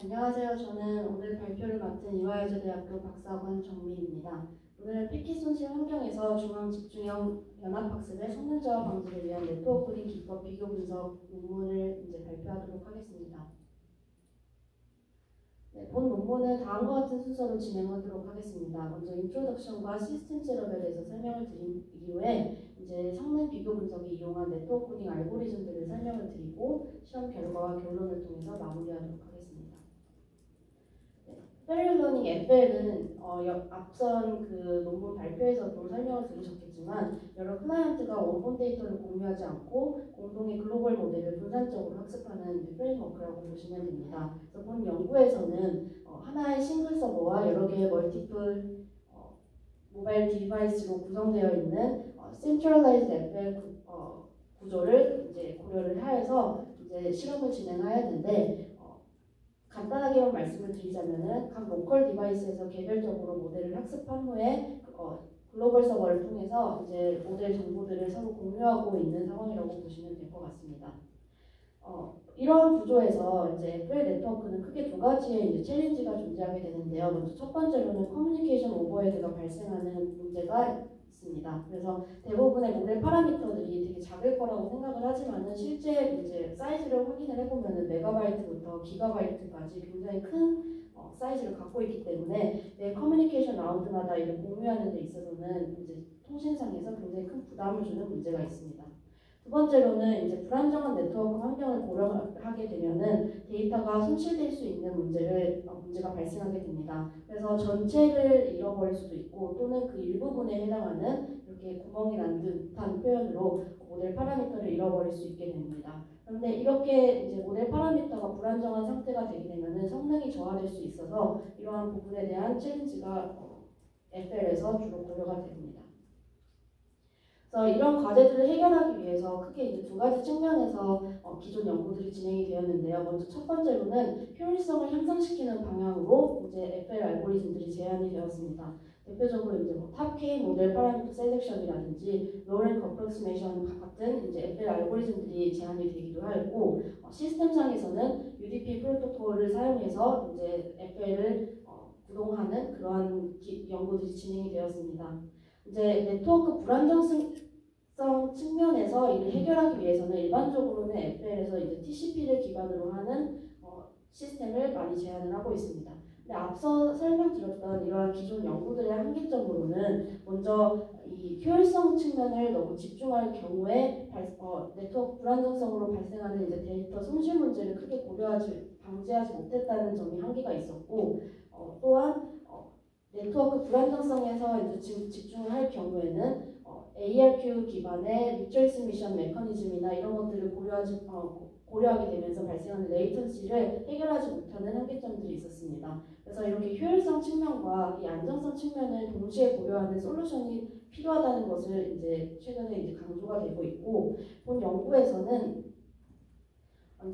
안녕하세요. 저는 오늘 발표를 맡은 이화여자대학교 박사관 정미입니다. 오늘 패킷 손실 환경에서 중앙 집중형 연합학습의 성능 저하 방지를 위한 네트워크 코딩 기법 비교 분석 논문을 발표하도록 하겠습니다. 본 논문은 다음과 같은 순서로 진행하도록 하겠습니다. 먼저 인트로덕션과 시스템 셋업에 대해서 설명을 드린 이후에 성능 비교 분석에 이용한 네트워크 코딩 알고리즘들을 설명을 드리고 실험 결과와 결론을 통해서 마무리하도록 하겠습니다. Parallel Learning FL은 앞선 그 논문 발표에서도 설명을 들으셨겠지만 여러 클라이언트가 원본 데이터를 공유하지 않고 공동의 글로벌 모델을 분산적으로 학습하는 프레임워크라고 보시면 됩니다. 그래서 본 연구에서는 하나의 싱글 서버와 여러 개의 멀티플 모바일 디바이스로 구성되어 있는 Centralized FL 구조를 고려를 하여서 실험을 진행하였는데 간단하게만 말씀을 드리자면은 각 로컬 디바이스에서 개별적으로 모델을 학습한 후에 글로벌 서버를 통해서 모델 정보들을 서로 공유하고 있는 상황이라고 보시면 될 것 같습니다. 이런 구조에서 FL 네트워크는 크게 두 가지의 챌린지가 존재하게 되는데요. 먼저 첫 번째로는 커뮤니케이션 오버헤드가 발생하는 문제가 있습니다. 그래서 대부분의 모델 파라미터들이 되게 작을 거라고 생각을 하지만은 실제 사이즈를 확인을 해보면은 메가바이트부터 기가바이트까지 굉장히 큰 사이즈를 갖고 있기 때문에 내 커뮤니케이션 라운드마다 이를 공유하는 데 있어서는 통신상에서 굉장히 큰 부담을 주는 문제가 있습니다. 두 번째로는 불안정한 네트워크 환경을 고려하게 되면은 데이터가 손실될 수 있는 문제가 발생하게 됩니다. 그래서 전체를 잃어버릴 수도 있고 또는 그 일부분에 해당하는 이렇게 구멍이 난 듯한 표현으로 모델 파라미터를 잃어버릴 수 있게 됩니다. 그런데 이렇게 모델 파라미터가 불안정한 상태가 되게 되면은 성능이 저하될 수 있어서 이러한 부분에 대한 챌린지가 FL에서 주로 고려가 됩니다. 그래서 이런 과제들을 해결하기 위해서 크게 두 가지 측면에서 기존 연구들이 진행이 되었는데요. 먼저 첫 번째로는 효율성을 향상시키는 방향으로 FL 알고리즘들이 제안이 되었습니다. 대표적으로 탑K 모델 파라미터 셀렉션이라든지 로렌 어프로크시메이션 같은 FL 알고리즘들이 제안이 되기도 하였고 시스템상에서는 UDP 프로토콜을 사용해서 FL을 구동하는 그러한 연구들이 진행이 되었습니다. 네트워크 불안정성 측면에서 이를 해결하기 위해서는 일반적으로는 FL에서 TCP를 기반으로 하는 시스템을 많이 제안을 하고 있습니다. 근데 앞서 설명드렸던 이러한 기존 연구들의 한계점으로는 먼저 이 효율성 측면을 너무 집중할 경우에 네트워크 불안정성으로 발생하는 데이터 손실 문제를 크게 방지하지 못했다는 점이 한계가 있었고 또한 네트워크 불안정성에서 집중을 할 경우에는 ARQ 기반의 리트레이스미션 메커니즘이나 이런 것들을 고려하게 되면서 발생하는 레이턴시를 해결하지 못하는 한계점들이 있었습니다. 그래서 이렇게 효율성 측면과 이 안정성 측면을 동시에 고려하는 솔루션이 필요하다는 것을 최근에 강조가 되고 있고 본 연구에서는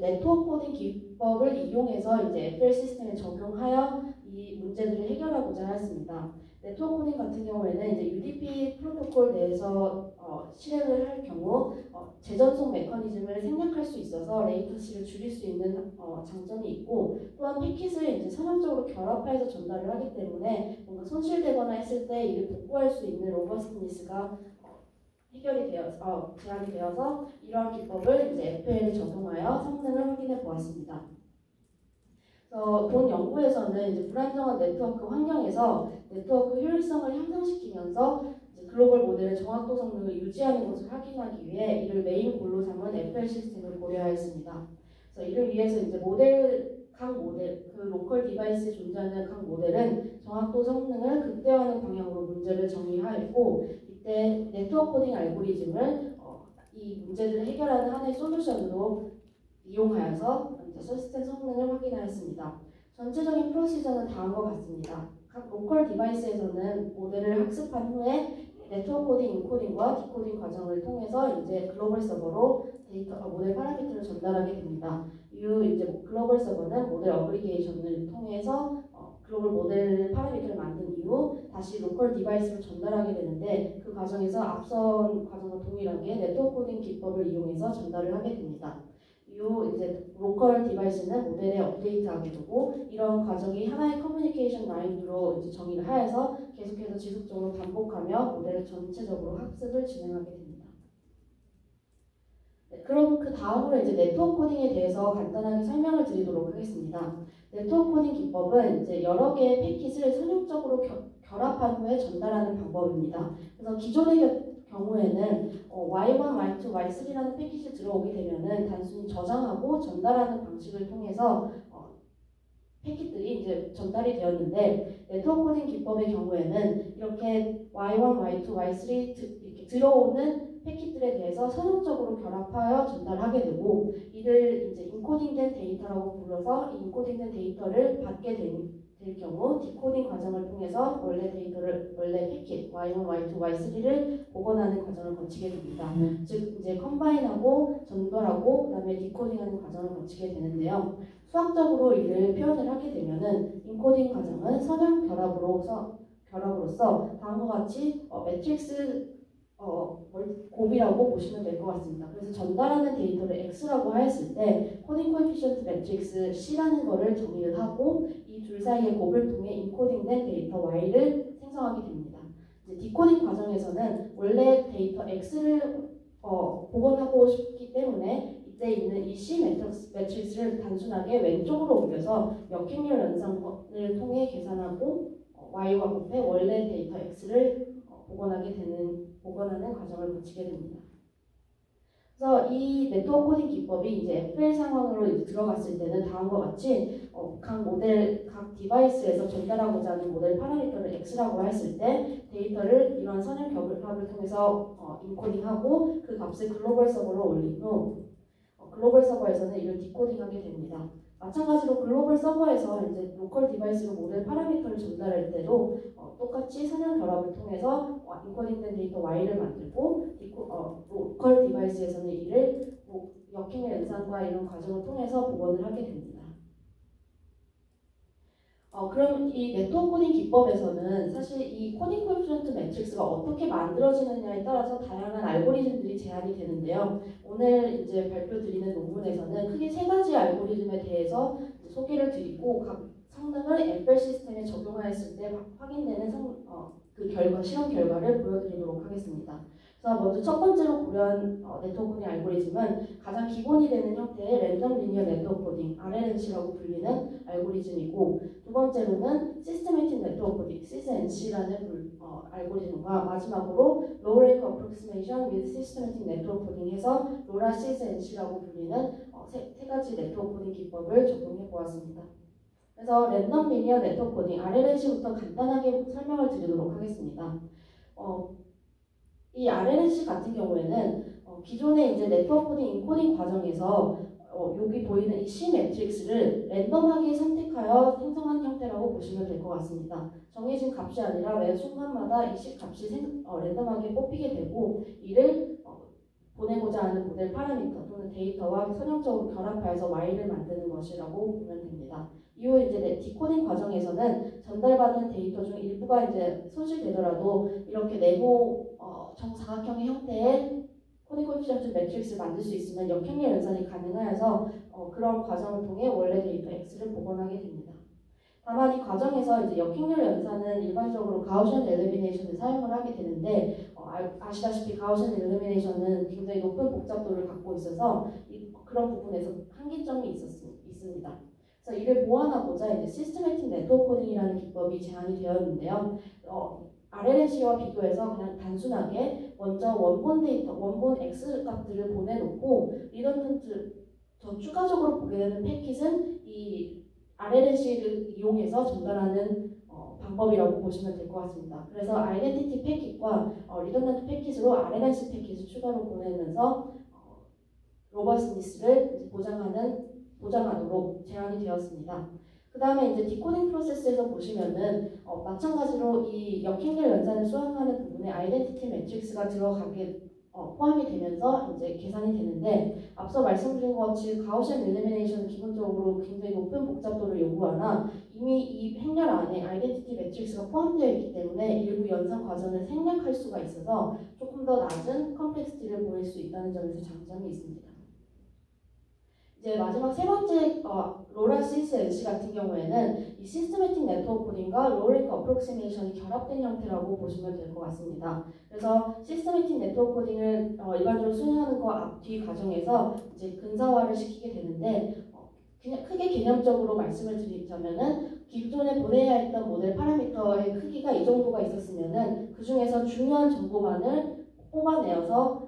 네트워크 코딩 기법을 이용해서 FL 시스템에 적용하여 이 문제들을 해결하고자 하였습니다. 네트워크 코딩 같은 경우에는 UDP 프로토콜 내에서 실행을 할 경우 재전송 메커니즘을 생략할 수 있어서 레이턴시를 줄일 수 있는 장점이 있고 또한 패킷을 선형적으로 결합해서 전달을 하기 때문에 뭔가 손실되거나 했을 때 이를 복구할 수 있는 로버스트니스가 제안이 되어서 이러한 기법을 FL에 적용하여 성능을 확인해 보았습니다. 본 연구에서는 불안정한 네트워크 환경에서 네트워크 효율성을 향상시키면서 글로벌 모델의 정확도 성능을 유지하는 것을 확인하기 위해 이를 메인 골로 삼은 FL 시스템을 고려하였습니다. 그래서 이를 위해서 각 모델, 그 로컬 디바이스에 존재하는 각 모델은 정확도 성능을 극대화하는 방향으로 문제를 정의하였고 이때 네트워크 코딩 알고리즘을 이 문제들을 해결하는 하나의 솔루션으로 이용하여서 시스템 성능을 확인하였습니다. 전체적인 프로시저는 다음과 같습니다. 각 로컬 디바이스에서는 모델을 학습한 후에 네트워크 코딩 인코딩과 디코딩 과정을 통해서 글로벌 서버로 모델 파라미터를 전달하게 됩니다. 이후 글로벌 서버는 모델 어그리게이션을 통해서 글로벌 모델 파라미터를 만든 이후 다시 로컬 디바이스로 전달하게 되는데 그 과정에서 앞선 과정과 동일하게 네트워크 코딩 기법을 이용해서 전달을 하게 됩니다. 이후 이제 로컬 디바이스는 모델에 업데이트하게 되고 이런 과정이 하나의 커뮤니케이션 라인으로 이제 정의를 하여서 계속해서 지속적으로 반복하며 모델을 전체적으로 학습을 진행하게 됩니다. 네, 그럼 그 다음으로 이제 네트워크 코딩에 대해서 간단하게 설명을 드리도록 하겠습니다. 네트워크 코딩 기법은 이제 여러 개의 패킷을 선형적으로 결합한 후에 전달하는 방법입니다. 그래서 기존의 경우에는 Y1, Y2, Y3라는 패킷이 들어오게 되면은 단순히 저장하고 전달하는 방식을 통해서 패킷들이 이제 전달이 되었는데 네트워크 코딩 기법의 경우에는 이렇게 Y1, Y2, Y3 이렇게 들어오는 패킷들에 대해서 선형적으로 결합하여 전달하게 되고 이를 이제 인코딩된 데이터라고 불러서 이 인코딩된 데이터를 받게 될 경우 디코딩 과정을 통해서 원래 패킷 Y1, Y2, Y3를 복원하는 과정을 거치게 됩니다. 즉 이제 컴바인하고 전달하고 그다음에 디코딩하는 과정을 거치게 되는데요. 수학적으로 이를 표현을 하게 되면은 인코딩 과정은 선형 결합으로서 다음과 같이 매트릭스 곱이라고 보시면 될 것 같습니다. 그래서 전달하는 데이터를 X라고 하였을 때 코딩 코에피션트 매트릭스 C라는 거를 정의를 하고 이 둘 사이의 곱을 통해 인코딩된 데이터 Y를 생성하게 됩니다. 이제 디코딩 과정에서는 원래 데이터 X를 복원하고 싶기 때문에 이때 있는 이 C 매트릭스를 단순하게 왼쪽으로 옮겨서 역행렬 연산을 통해 계산하고 Y와 곱해 원래 데이터 X를 복원하는 과정을 거치게 됩니다. 그래서 이 네트워크 코딩 기법이 이제 FL 상황으로 이제 들어갔을 때는 다음과 같이 각 디바이스에서 전달하고자 하는 모델 파라미터를 X라고 했을 때 데이터를 이러한 선형 결합을 통해서 인코딩하고 그 값을 글로벌 서버로 올린 후 글로벌 서버에서는 이를 디코딩하게 됩니다. 마찬가지로 글로벌 서버에서 이제 로컬 디바이스로 모델 파라미터를 전달할 때도 똑같이 선형 결합을 통해서 인코딩된 데이터 Y를 만들고 로컬 디바이스에서는 이를 역행의 연산과 이런 과정을 통해서 복원을 하게 됩니다. 그럼 이 네트워크 코딩 기법에서는 사실 이 코딩 코에피션트 매트릭스가 어떻게 만들어지느냐에 따라서 다양한 알고리즘들이 제한이 되는데요. 오늘 이제 발표 드리는 논문에서는 크게 세 가지 알고리즘에 대해서 소개를 드리고 각 성능을 엠벨 시스템에 적용하였을 때 확인되는 실험 결과를 보여드리도록 하겠습니다. 그래서 먼저 첫 번째로 고려한 네트워크 코딩 알고리즘은 가장 기본이 되는 형태의 랜덤 리니어 네트워크 코딩 RLNC라고 불리는 알고리즘이고 두 번째로는 시스테매틱 네트워크 코딩 SysNC라는 알고리즘과 마지막으로 Low Rank Approximation with Systematic Network Coding 해서 로라 SysNC라고 불리는 세 가지 네트워크 코딩 기법을 적용해 보았습니다. 그래서 랜덤 리니어 네트워크 코딩 RLNC부터 간단하게 설명을 드리도록 하겠습니다. 이 RLNC 같은 경우에는 기존의 이제 네트워크 코딩 인코딩 과정에서 여기 보이는 이 C 매트릭스를 랜덤하게 선택하여 생성한 형태라고 보시면 될 것 같습니다. 정해진 값이 아니라 매 순간마다 이 C 값이 랜덤하게 뽑히게 되고 이를 보내고자 하는 모델 파라미터 또는 데이터와 선형적으로 결합하여서 Y를 만드는 것이라고 보면 됩니다. 이후 이제 디코딩 과정에서는 전달받은 데이터 중 일부가 이제 손실되더라도 이렇게 네모 정사각형의 형태의 코딩 코에피션트 매트릭스를 만들 수 있으면 역행렬 연산이 가능하여서 그런 과정을 통해 원래 데이터 X를 복원하게 됩니다. 다만 이 과정에서 이제 역행렬 연산은 일반적으로 가우시안 엘리미네이션을 사용을 하게 되는데 아시다시피 가우시안 엘리미네이션은 굉장히 높은 복잡도를 갖고 있어서 그런 부분에서 한계점이 있습니다. 그래서 이를 보완하고자 이제 시스테매틱 네트워크 코딩이라는 기법이 제안이 되었는데요. RLNC와 비교해서 그냥 단순하게 먼저 원본 X 값들을 보내놓고 리던던트 더 추가적으로 보게 되는 패킷은 이 RLNC를 이용해서 전달하는 방법이라고 보시면 될 것 같습니다. 그래서 아이덴티티 패킷과 리던던트 패킷으로 RLNC 패킷을 추가로 보내면서 로버스니스를 보장하도록 제안이 되었습니다. 그 다음에 이제 디코딩 프로세스에서 보시면은 마찬가지로 이 역행렬 연산을 수행하는 부분에 아이덴티티 매트릭스가 포함이 되면서 이제 계산이 되는데 앞서 말씀드린 것 같이 가우시안 엘리미네이션은 기본적으로 굉장히 높은 복잡도를 요구하나 이미 이 행렬 안에 아이덴티티 매트릭스가 포함되어 있기 때문에 일부 연산 과정을 생략할 수가 있어서 조금 더 낮은 컴플렉시티를 보일 수 있다는 점에서 장점이 있습니다. 이제 마지막 세 번째 로라 시스 NC 같은 경우에는 이 시스테매틱 네트워크 코딩과 로우 랭크 어프록시메이션이 결합된 형태라고 보시면 될 것 같습니다. 그래서 시스테매틱 네트워크 코딩을 일반적으로 수행하는 거 앞뒤 과정에서 이제 근사화를 시키게 되는데 그냥 크게 개념적으로 말씀을 드리자면은 기존에 보내야 했던 모델 파라미터의 크기가 이 정도가 있었으면은 그 중에서 중요한 정보만을 뽑아내어서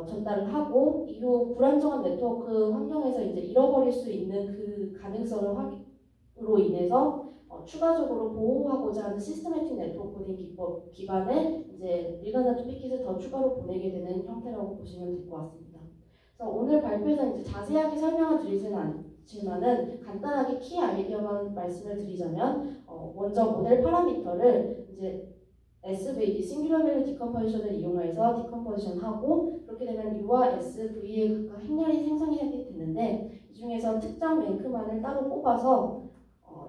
전달을 하고 이후 불안정한 네트워크 환경에서 이제 잃어버릴 수 있는 그 가능성으로 인해서 추가적으로 보호하고자 하는 시스테매틱 네트워크 코딩 기법 기반의 이제 리더나트 패킷을 더 추가로 보내게 되는 형태라고 보시면 될 것 같습니다. 그래서 오늘 발표에서 이제 자세하게 설명을 드리지는 않지만은 간단하게 키 아이디어만 말씀을 드리자면 먼저 모델 파라미터를 이제 SVD, 싱귤러 밸류 디컴포지션을 이용해서 디컴포지션하고 그렇게 되면 U와 S, V의 각각 행렬이 생성이 되는데 이 중에서 특정 랭크만을 따로 뽑아서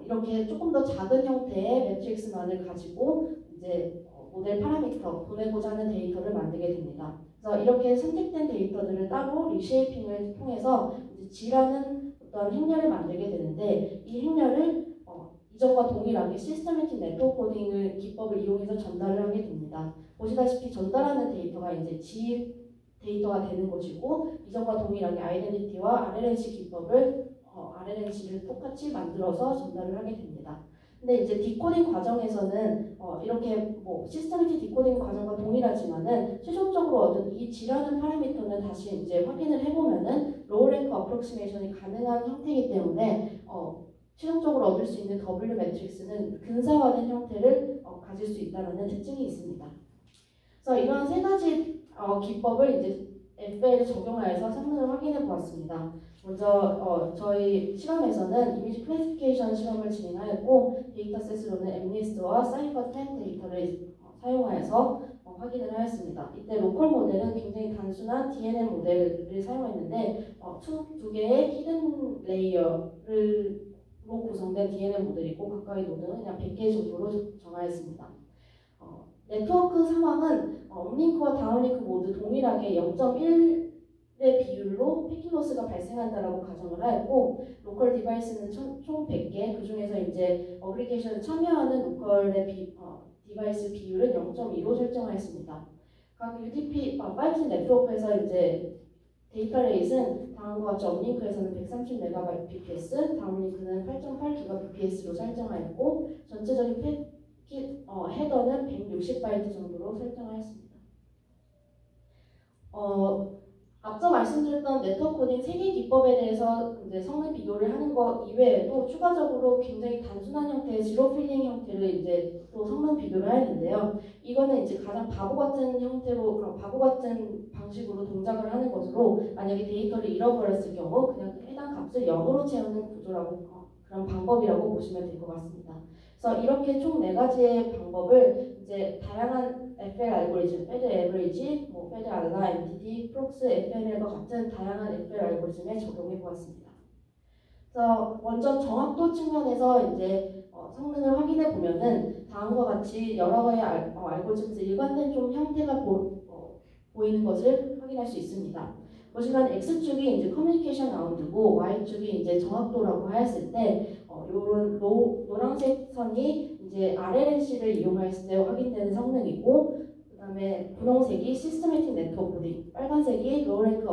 이렇게 조금 더 작은 형태의 매트릭스만을 가지고 이제 모델 파라미터 보내고자 하는 데이터를 만들게 됩니다. 그래서 이렇게 선택된 데이터들을 따로 리쉐이핑을 통해서 이제 G라는 어떤 행렬을 만들게 되는데 이 행렬을 이전과 동일하게 시스테매틱 네트워크 코딩을 기법을 이용해서 전달을 하게 됩니다. 보시다시피 전달하는 데이터가 이제 G 데이터가 되는 것이고 이전과 동일하게 아이덴티티와 RLNC 기법을 RLNC를 똑같이 만들어서 전달을 하게 됩니다. 근데 이제 디코딩 과정에서는 이렇게 뭐 시스테매틱 디코딩 과정과 동일하지만은 최종적으로 얻은 이 G라는 파라미터는 다시 이제 확인을 해보면은 로우 랭크 어프록시메이션이 가능한 형태이기 때문에 최종적으로 얻을 수 있는 W 매트릭스는 근사화된 형태를 가질 수 있다는 특징이 있습니다. 그래서 이러한 세 가지 기법을 이제 FL에 적용하여서 성능을 확인해 보았습니다. 먼저 저희 실험에서는 이미지 클래시피케이션 실험을 진행하였고 데이터셋으로는 MNIST와 사이퍼10 데이터를 사용하여서 확인을 하였습니다. 이때 로컬 모델은 굉장히 단순한 DNN 모델을 사용했는데 두 개의 히든 레이어를 로 구성된 DNN 모델이고 각각의 노드는 그냥 100개 정도로 정하였습니다. 네트워크 상황은 업링크와 다운링크 모두 동일하게 0.1의 비율로 패킷로스가 발생한다라고 가정을 하였고 로컬 디바이스는 총 100개, 그 중에서 이제 어그리게이션에 참여하는 로컬의 디바이스 비율은 0.2로 설정하였습니다. 각 UDP 5G 네트워크에서 이제 데이터 레이트는 다음과 같이 업링크에서는 130MBps, 다운링크는 8.8GBps로 설정하였고 전체적인 헤더는 160바이트 정도로 설정하였습니다. 앞서 말씀드렸던 네트워크 코딩 3개 기법에 대해서 이제 성능 비교를 하는 것 이외에도 추가적으로 굉장히 단순한 형태의 지로 필링 형태를 이제 또 성능 비교를 하였는데요. 이거는 이제 가장 바보 같은 형태로 바보 같은 방식으로 동작을 하는 것으로 만약에 데이터를 잃어버렸을 경우 그냥 해당 값을 0으로 채우는 구조라고 그런 방법이라고 보시면 될 것 같습니다. 그래서 이렇게 총 4가지의 방법을 이제 다양한 FL 알고리즘, 패드 에버리지, 패드 알라, MTD, 프록스, FNL과 같은 다양한 FL 알고리즘에 적용해 보았습니다. 그래서 먼저 정확도 측면에서 이제 성능을 확인해 보면은 다음과 같이 여러 개의 알고리즘에서 일관된 좀 형태가 보이는 것을 확인할 수 있습니다. 보시면 X축이 이제 커뮤니케이션 라운드고 Y축이 이제 정확도라고 하였을 때 요런 노란색 선이 이제 RLNC를 이용했을 때 확인되는 성능이고 그 다음에 분홍색이 시스테매틱 네트워크 코딩, 빨간색이 로우 랭크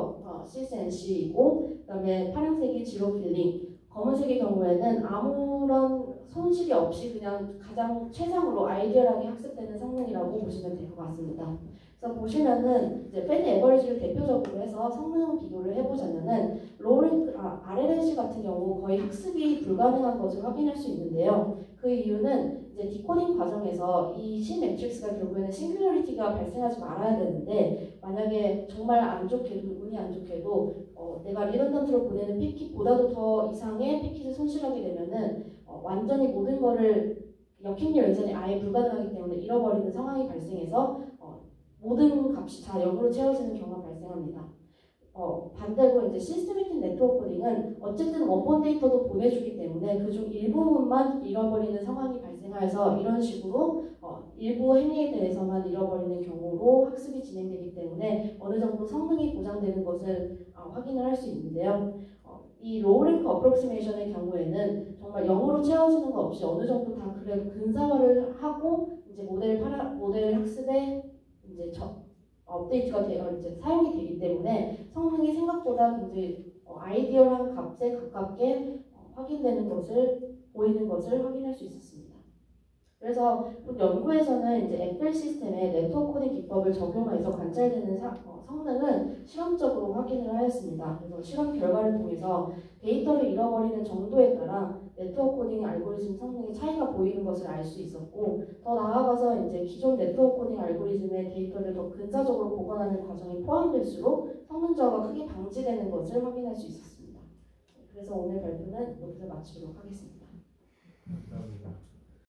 CSNC이고 그 다음에 파란색이 지로 필링, 검은색의 경우에는 아무런 손실이 없이 그냥 가장 최상으로 아이디얼하게 학습되는 성능이라고 보시면 될 것 같습니다. 그래서 보시면은 이제 패드 에버리지를 대표적으로 해서 성능 비교를 해보자면은 RLNC 같은 경우 거의 학습이 불가능한 것을 확인할 수 있는데요. 그 이유는 이제 디코딩 과정에서 이 C 매트릭스가 결국에는 싱귤러리티가 발생하지 말아야 되는데 만약에 정말 안 좋게도 운이 안 좋게도 내가 리던던트로 보내는 패킷보다도 더 이상의 패킷을 손실하게 되면은 완전히 모든 거를 역행렬 연산이 아예 불가능하기 때문에 잃어버리는 상황이 발생해서 모든 값이 다 0으로 채워지는 경우가 발생합니다. 반대로 이제 시스테매틱 네트워크 코딩은 어쨌든 원본 데이터도 보내주기 때문에 그중 일부분만 잃어버리는 상황이 발생하여서 이런 식으로 일부 행위에 대해서만 잃어버리는 경우로 학습이 진행되기 때문에 어느 정도 성능이 보장되는 것을 확인을 할 수 있는데요. 이 로우링크 어프록시메이션의 경우에는 정말 영어로 채워지는 거 없이 어느 정도 다 그래도 근사화를 하고 이제 모델 학습에 이제 업데이트가 되어 이제 사용이 되기 때문에 성능이 생각보다 굉장히 아이디얼한 값에 가깝게 보이는 것을 확인할 수 있었습니다. 그래서 연구에서는 이제 애플 시스템에 네트워크 코딩 기법을 적용해서 관찰되는 성능은 실험적으로 확인을 하였습니다. 그래서 실험 결과를 통해서 데이터를 잃어버리는 정도에 따라 네트워크 코딩 알고리즘 성능의 차이가 보이는 것을 알 수 있었고, 더 나아가서 이제 기존 네트워크 코딩 알고리즘의 데이터를 더 근사적으로 보관하는 과정이 포함될수록 성능 저하가 크게 방지되는 것을 확인할 수 있었습니다. 그래서 오늘 발표는 여기서 마치도록 하겠습니다. 감사합니다.